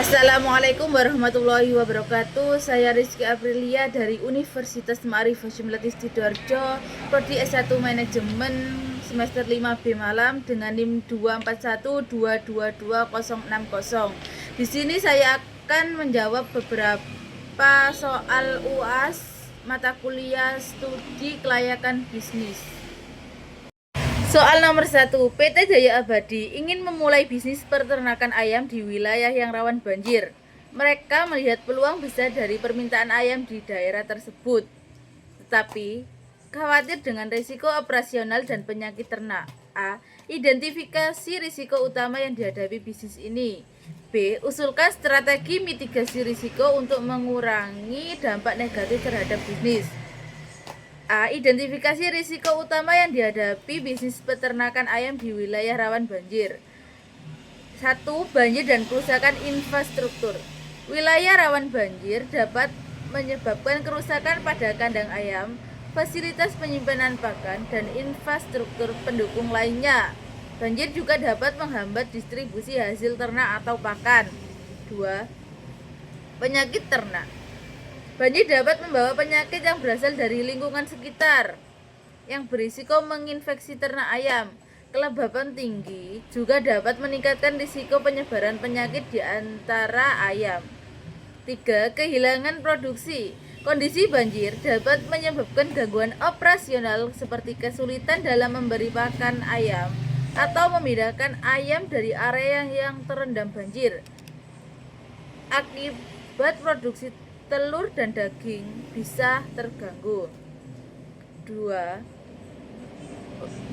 Assalamualaikum warahmatullahi wabarakatuh. Saya Rizky Aprilia dari Universitas Ma'arif Hasyim Latif Sidoarjo, Prodi S1 Manajemen semester 5B Malam dengan NIM 241222060. Di sini saya akan menjawab beberapa soal UAS mata kuliah studi kelayakan bisnis. Soal nomor 1, PT Jaya Abadi ingin memulai bisnis peternakan ayam di wilayah yang rawan banjir. Mereka melihat peluang besar dari permintaan ayam di daerah tersebut, tetapi khawatir dengan risiko operasional dan penyakit ternak. A. Identifikasi risiko utama yang dihadapi bisnis ini. B. Usulkan strategi mitigasi risiko untuk mengurangi dampak negatif terhadap bisnis. A. Identifikasi risiko utama yang dihadapi bisnis peternakan ayam di wilayah rawan banjir. 1. Banjir dan kerusakan infrastruktur. Wilayah rawan banjir dapat menyebabkan kerusakan pada kandang ayam, fasilitas penyimpanan pakan, dan infrastruktur pendukung lainnya. Banjir juga dapat menghambat distribusi hasil ternak atau pakan. 2. Penyakit ternak. Banjir dapat membawa penyakit yang berasal dari lingkungan sekitar yang berisiko menginfeksi ternak ayam. Kelembapan tinggi juga dapat meningkatkan risiko penyebaran penyakit di antara ayam. 3. Kehilangan produksi. Kondisi banjir dapat menyebabkan gangguan operasional seperti kesulitan dalam memberi pakan ayam atau memindahkan ayam dari area yang terendam banjir. Akibat produksi telur dan daging bisa terganggu. 2.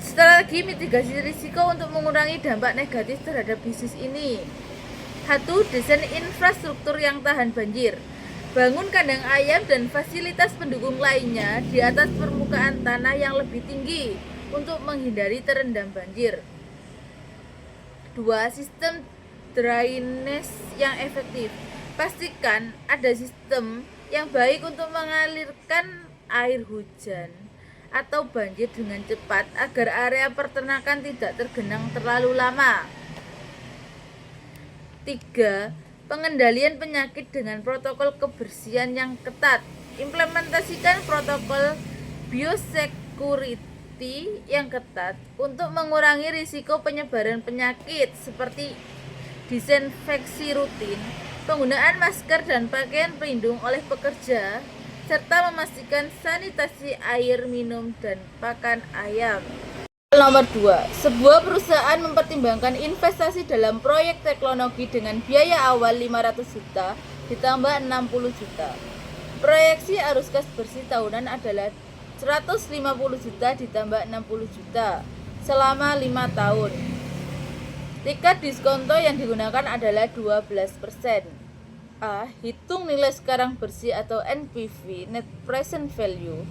Strategi mitigasi risiko untuk mengurangi dampak negatif terhadap bisnis ini. 1. Desain infrastruktur yang tahan banjir. Bangun kandang ayam dan fasilitas pendukung lainnya di atas permukaan tanah yang lebih tinggi untuk menghindari terendam banjir. 2. Sistem drainase yang efektif. Pastikan ada sistem yang baik untuk mengalirkan air hujan atau banjir dengan cepat agar area peternakan tidak tergenang terlalu lama. 3. Pengendalian penyakit dengan protokol kebersihan yang ketat. Implementasikan protokol biosecurity yang ketat untuk mengurangi risiko penyebaran penyakit seperti disinfeksi rutin, penggunaan masker dan pakaian pelindung oleh pekerja, serta memastikan sanitasi air minum dan pakan ayam. Nomor 2. Sebuah perusahaan mempertimbangkan investasi dalam proyek teknologi dengan biaya awal 500 juta ditambah 60 juta. Proyeksi arus kas bersih tahunan adalah 150 juta ditambah 60 juta selama 5 tahun. Tingkat diskonto yang digunakan adalah 12%. A. Hitung nilai sekarang bersih atau NPV (Net Present Value).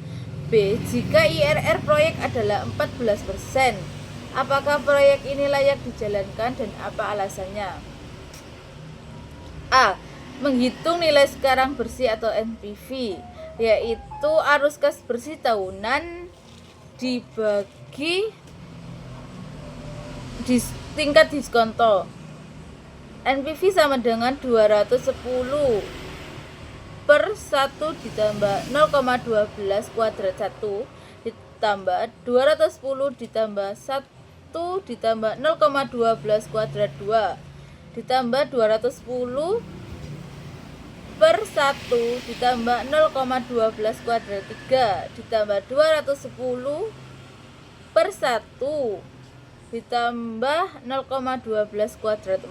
B. Jika IRR proyek adalah 14%, apakah proyek ini layak dijalankan dan apa alasannya? A. Menghitung nilai sekarang bersih atau NPV, yaitu arus kas bersih tahunan dibagi tingkat diskonto. NPV sama dengan 210 per 1 ditambah 0,12 kuadrat 1 ditambah 210 ditambah 1 ditambah 0,12 kuadrat 2 ditambah 210 per 1 ditambah 0,12 kuadrat 3 ditambah 210 per 1 ditambah 0,12 kuadrat 4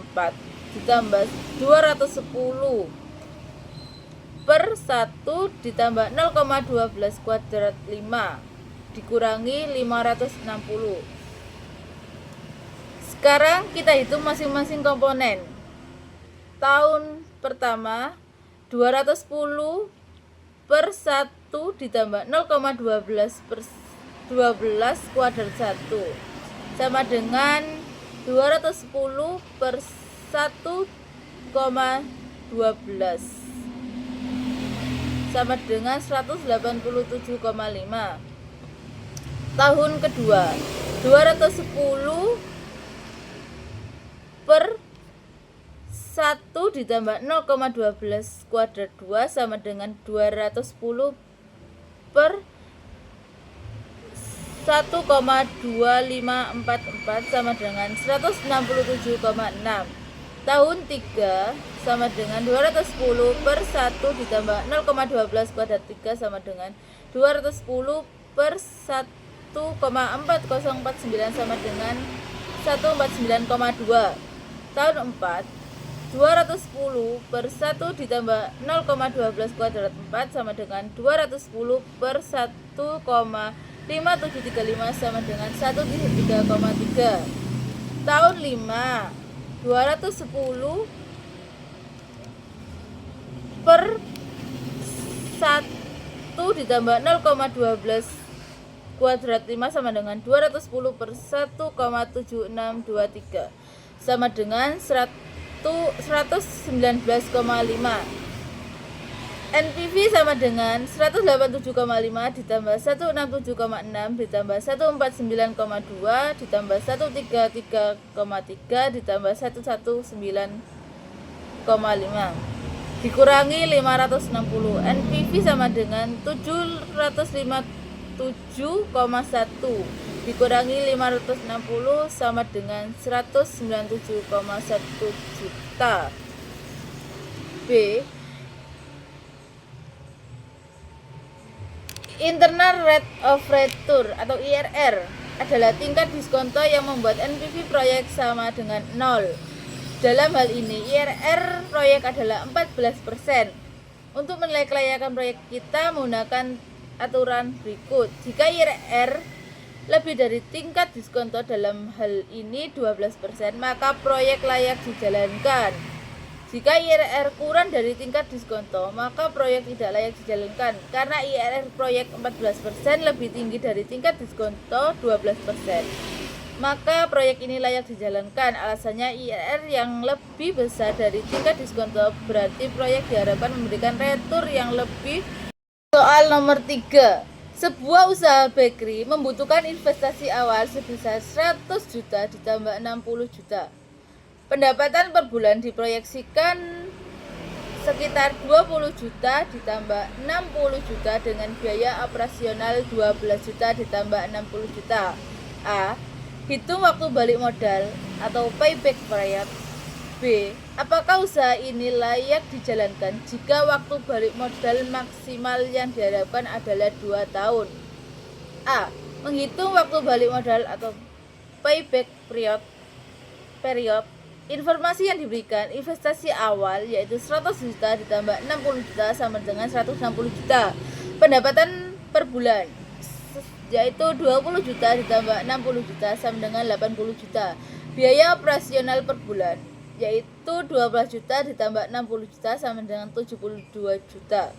ditambah 210 per 1 ditambah 0,12 kuadrat 5 dikurangi 560. Sekarang kita hitung masing-masing komponen. Tahun pertama 210 per 1 ditambah 0,12 per 12 kuadrat 1 sama dengan 210 per 1,12 sama dengan 187,5. Tahun kedua 210 per 1 ditambah 0,12 kuadrat 2 sama dengan 210 per 1,2544 sama dengan 167,6. Tahun 3 sama dengan 210 per 1 ditambah 0,12 kuadrat 3 sama dengan 210 per 1,4049 sama dengan 149,2. Tahun 4 210 per 1 ditambah 0,12 kuadrat 4 sama dengan 210 per 1,5735 sama dengan 133,3. Tahun 5 210 per 1 ditambah 0,12 kuadrat 5 sama dengan 210 per 1,7623 sama dengan 119,5. NPV sama dengan 187,5 ditambah 167,6 ditambah 149,2 ditambah 133,3 ditambah 119,5 dikurangi 560. NPV sama dengan 757,1 dikurangi 560 sama dengan 197,1 juta. B. Internal Rate of Return atau IRR adalah tingkat diskonto yang membuat NPV proyek sama dengan 0. Dalam hal ini IRR proyek adalah 14%. Untuk menilai kelayakan proyek kita menggunakan aturan berikut. Jika IRR lebih dari tingkat diskonto, dalam hal ini 12%, maka proyek layak dijalankan. Jika IRR kurang dari tingkat diskonto, maka proyek tidak layak dijalankan. Karena IRR proyek 14% lebih tinggi dari tingkat diskonto 12%, maka proyek ini layak dijalankan. Alasannya IRR yang lebih besar dari tingkat diskonto berarti proyek diharapkan memberikan return yang lebih. Soal nomor 3. Sebuah usaha bakery membutuhkan investasi awal sebesar 100 juta ditambah 60 juta. Pendapatan per bulan diproyeksikan sekitar 20 juta ditambah 60 juta dengan biaya operasional 12 juta ditambah 60 juta. A. Hitung waktu balik modal atau payback period. B. Apakah usaha ini layak dijalankan jika waktu balik modal maksimal yang diharapkan adalah 2 tahun? A. Menghitung waktu balik modal atau payback period. Informasi yang diberikan investasi awal yaitu 100 juta ditambah 60 juta sama dengan 160 juta. Pendapatan per bulan yaitu 20 juta ditambah 60 juta sama dengan 80 juta. Biaya operasional per bulan yaitu 12 juta ditambah 60 juta sama dengan 72 juta.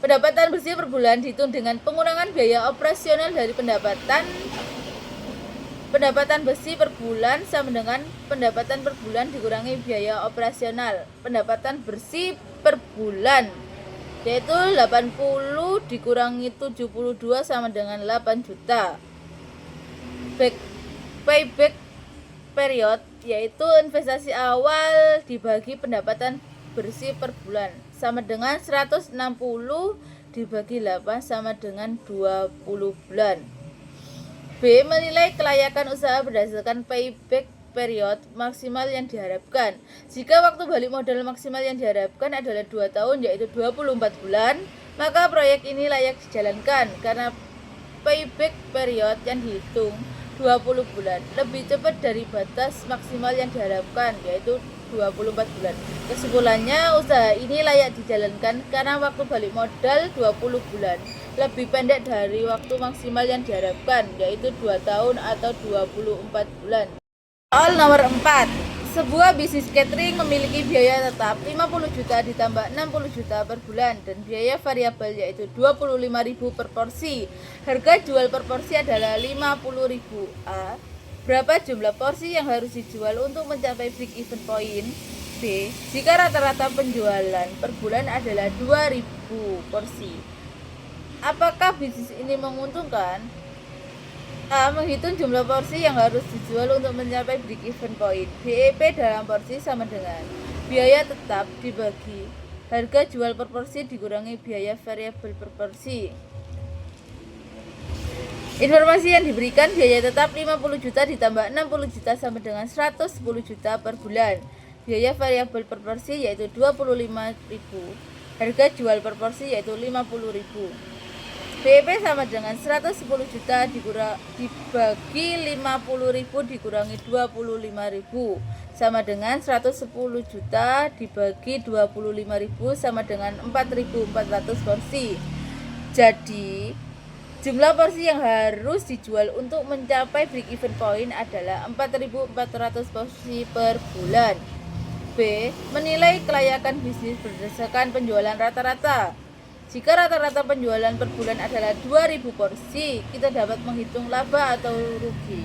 Pendapatan bersih per bulan dihitung dengan pengurangan biaya operasional dari pendapatan bersih per bulan sama dengan pendapatan per bulan dikurangi biaya operasional. Pendapatan bersih per bulan yaitu 80 dikurangi 72 sama dengan 8 juta. Payback period yaitu investasi awal dibagi pendapatan bersih per bulan sama dengan 160 dibagi 8 sama dengan 20 bulan. B. Menilai kelayakan usaha berdasarkan payback period maksimal yang diharapkan. Jika waktu balik modal maksimal yang diharapkan adalah 2 tahun yaitu 24 bulan, maka proyek ini layak dijalankan karena payback period yang dihitung 20 bulan lebih cepat dari batas maksimal yang diharapkan yaitu 24 bulan. Kesimpulannya, usaha ini layak dijalankan karena waktu balik modal 20 bulan lebih pendek dari waktu maksimal yang diharapkan yaitu 2 tahun atau 24 bulan. Soal nomor 4. Sebuah bisnis catering memiliki biaya tetap 50 juta ditambah 60 juta per bulan dan biaya variabel yaitu 25.000 per porsi. Harga jual per porsi adalah 50.000. A. Berapa jumlah porsi yang harus dijual untuk mencapai break even point? B. Jika rata-rata penjualan per bulan adalah 2.000 porsi, apakah bisnis ini menguntungkan? A. Menghitung jumlah porsi yang harus dijual untuk mencapai break even point. BEP dalam porsi sama dengan Biaya tetap dibagi harga jual per porsi dikurangi biaya variabel per porsi. Informasi yang diberikan, biaya tetap 50 juta ditambah 60 juta sama dengan 110 juta per bulan. Biaya variabel per porsi yaitu 25.000. Harga jual per porsi yaitu 50.000. BEP sama dengan 110 juta dibagi 50.000 dikurangi 25.000 sama dengan 110 juta dibagi 25.000 sama dengan 4.400 porsi. Jadi jumlah porsi yang harus dijual untuk mencapai break even point adalah 4.400 porsi per bulan. B. Menilai kelayakan bisnis berdasarkan penjualan rata-rata. Jika rata-rata penjualan per bulan adalah 2.000 porsi, kita dapat menghitung laba atau rugi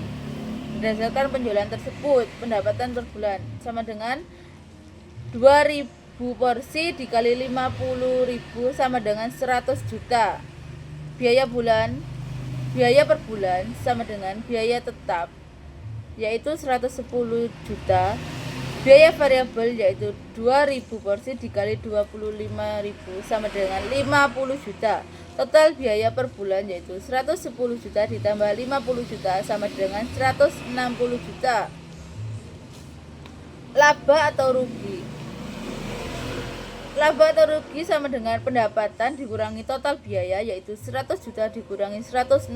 berdasarkan penjualan tersebut. Pendapatan per bulan sama dengan 2.000 porsi dikali 50.000 sama dengan 100 juta. Biaya per bulan sama dengan biaya tetap yaitu 110 juta. Biaya variabel yaitu 2.000 porsi dikali 25.000 sama dengan 50 juta. Total biaya per bulan yaitu 110 juta ditambah 50 juta sama dengan 160 juta. Laba atau rugi. Laba atau rugi sama dengan pendapatan dikurangi total biaya yaitu 100 juta dikurangi 160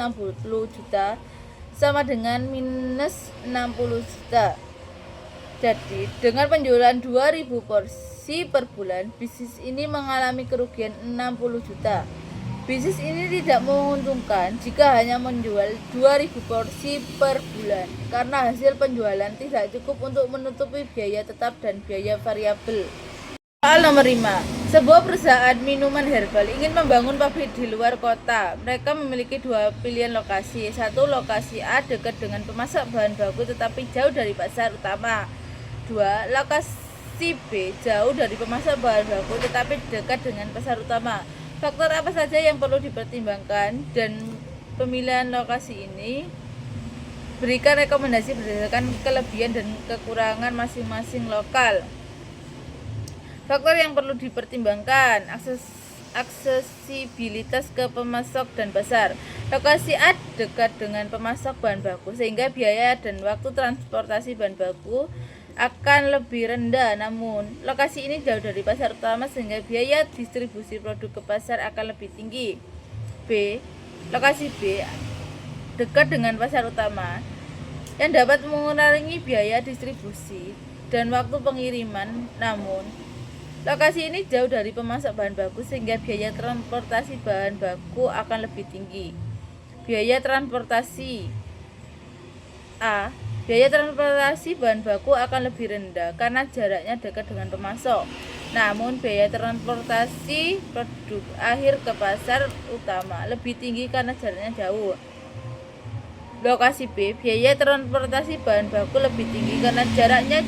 juta sama dengan minus 60 juta. Jadi dengan penjualan 2.000 porsi per bulan, bisnis ini mengalami kerugian 60 juta. Bisnis ini tidak menguntungkan jika hanya menjual 2.000 porsi per bulan karena hasil penjualan tidak cukup untuk menutupi biaya tetap dan biaya variabel. Soal nomor 5. Sebuah perusahaan minuman herbal ingin membangun pabrik di luar kota. Mereka memiliki dua pilihan lokasi. Satu, lokasi A dekat dengan pemasok bahan baku tetapi jauh dari pasar utama. 2. Lokasi B jauh dari pemasok bahan baku tetapi dekat dengan pasar utama. Faktor apa saja yang perlu dipertimbangkan dan pemilihan lokasi ini? Berikan rekomendasi berdasarkan kelebihan dan kekurangan masing-masing lokal. Faktor yang perlu dipertimbangkan: aksesibilitas ke pemasok dan pasar. Lokasi A dekat dengan pemasok bahan baku sehingga biaya dan waktu transportasi bahan baku akan lebih rendah, namun lokasi ini jauh dari pasar utama sehingga biaya distribusi produk ke pasar akan lebih tinggi. B. Lokasi B dekat dengan pasar utama yang dapat mengurangi biaya distribusi dan waktu pengiriman, namun lokasi ini jauh dari pemasok bahan baku sehingga biaya transportasi bahan baku akan lebih tinggi. Biaya transportasi A. Biaya transportasi bahan baku akan lebih rendah karena jaraknya dekat dengan pemasok. Namun biaya transportasi produk akhir ke pasar utama lebih tinggi karena jaraknya jauh. Lokasi B. Biaya transportasi bahan baku lebih tinggi karena jaraknya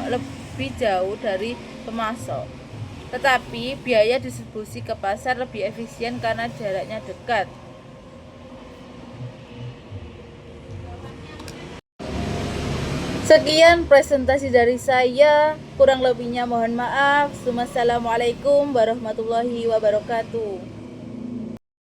lebih jauh dari pemasok, tetapi biaya distribusi ke pasar lebih efisien karena jaraknya dekat. Sekian presentasi dari saya, kurang lebihnya mohon maaf. Wassalamualaikum warahmatullahi wabarakatuh.